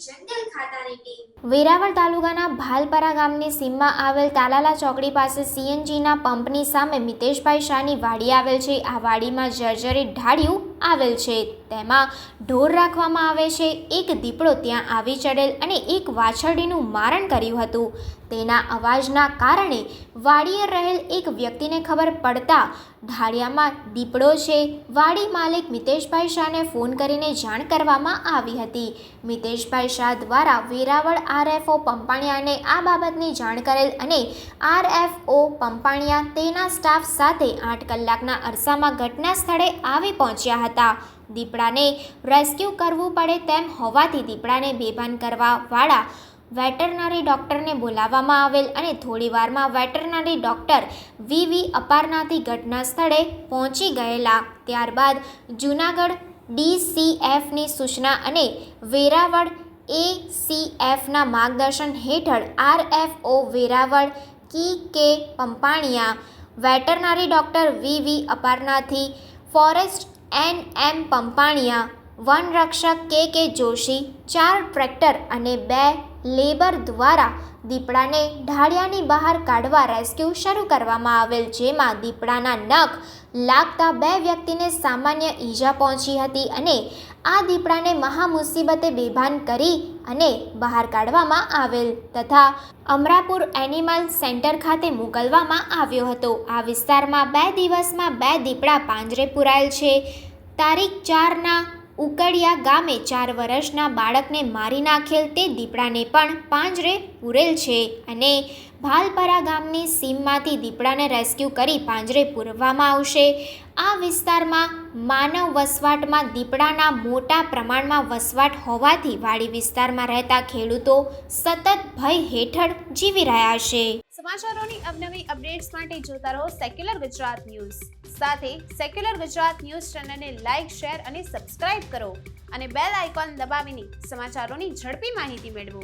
જંગલ ખાતાની ટીમ। વેરાવળ તાલુકાના ભાલપરા ગામની સીમમાં આવેલ તાલાલા ચોકડી પાસે સીએનજીના પંપની સામે મિતેશભાઈ શાહની વાડી આવેલ છે। આ વાડીમાં જર્જરિત ઢાળિયું આવેલ છે, તેમાં ઢોર રાખવામાં આવે છે। એક દીપડો ત્યાં આવી ચડેલ અને એક વાછરડીનું મારણ કર્યું હતું। તેના અવાજના કારણે વાડીએ રહેલ એક વ્યક્તિને ખબર પડતા ઢાળિયામાં દીપડો છે। વાડી માલિક મિતેશભાઈ શાહને ફોન કરીને જાણ કરવામાં આવી હતી। મિતેશભાઈ શાહ દ્વારા વેરાવળ આરએફઓ પંપાણિયાને આ બાબતની જાણ કરેલ અને આરએફઓ પંપાણિયા તેના સ્ટાફ સાથે 8 કલાકના અરસામાં ઘટના સ્થળે આવી પહોંચ્યા હતા। દીપડાને રેસ્ક્યુ કરવું પડે તેમ હોવાથી દીપડાને બેભાન કરવા વાળા વેટરનરી ડોક્ટરને બોલાવવામાં આવેલ અને થોડીવારમાં વેટરનરી ડોક્ટર વી અપારનાથી ઘટના સ્થળે પહોંચી ગયેલા। ત્યારબાદ જૂનાગઢ ડીસીએફની સૂચના અને વેરાવળ એસીએફના માર્ગદર્શન હેઠળ આરએફઓ વેરાવળ કે Pampaniya, veterinary doctor V અપારનાથી, forest એમ પંપાણિયા, વનરક્ષક કે જોશી, 4 ટ્રેક્ટર અને 2 લેબર દ્વારા દીપડાને ઢાળિયાની બહાર કાઢવા રેસ્ક્યુ શરૂ કરવામાં આવેલ, જેમાં દીપડાના નખ લાગતા 2 વ્યક્તિને સામાન્ય ઈજા પહોંચી હતી અને આ દીપડાને મહા મુસીબતે બેભાન કરી અને બહાર કાઢવામાં આવેલ તથા અમરાપુર એનિમલ સેન્ટર ખાતે મોકલવામાં આવ્યો હતો। આ વિસ્તારમાં 2 દિવસમાં 2 દીપડા પાંજરે પુરાયેલ છે। તારીખ 4ના ઉકડિયા ગામે 4 વર્ષના બાળકને મારી નાખેલ તે દીપડાને પણ પાંજરે પૂરેલ છે અને ભાલપરા ગામની સીમમાંથી દીપડાને રેસ્ક્યુ કરી પાંજરે પૂરવામાં આવશે। આ વિસ્તારમાં માનવ વસવાટમાં દીપડાના મોટા પ્રમાણમાં વસવાટ હોવાથી વાડી વિસ્તારમાં રહેતા ખેડૂતો સતત ભય હેઠળ જીવી રહ્યા છે। સમાચારોની અવનવી અપડેટ્સ માટે જોતા રહો સેક્યુલર ગુજરાત ન્યૂઝ। સાથે સેક્યુલર ગુજરાત ન્યૂઝ ચેનલને લાઇક, શેર અને સબસ્ક્રાઇબ કરો અને બેલ આઇકોન દબાવીને સમાચારોની ઝડપી માહિતી મેળવો।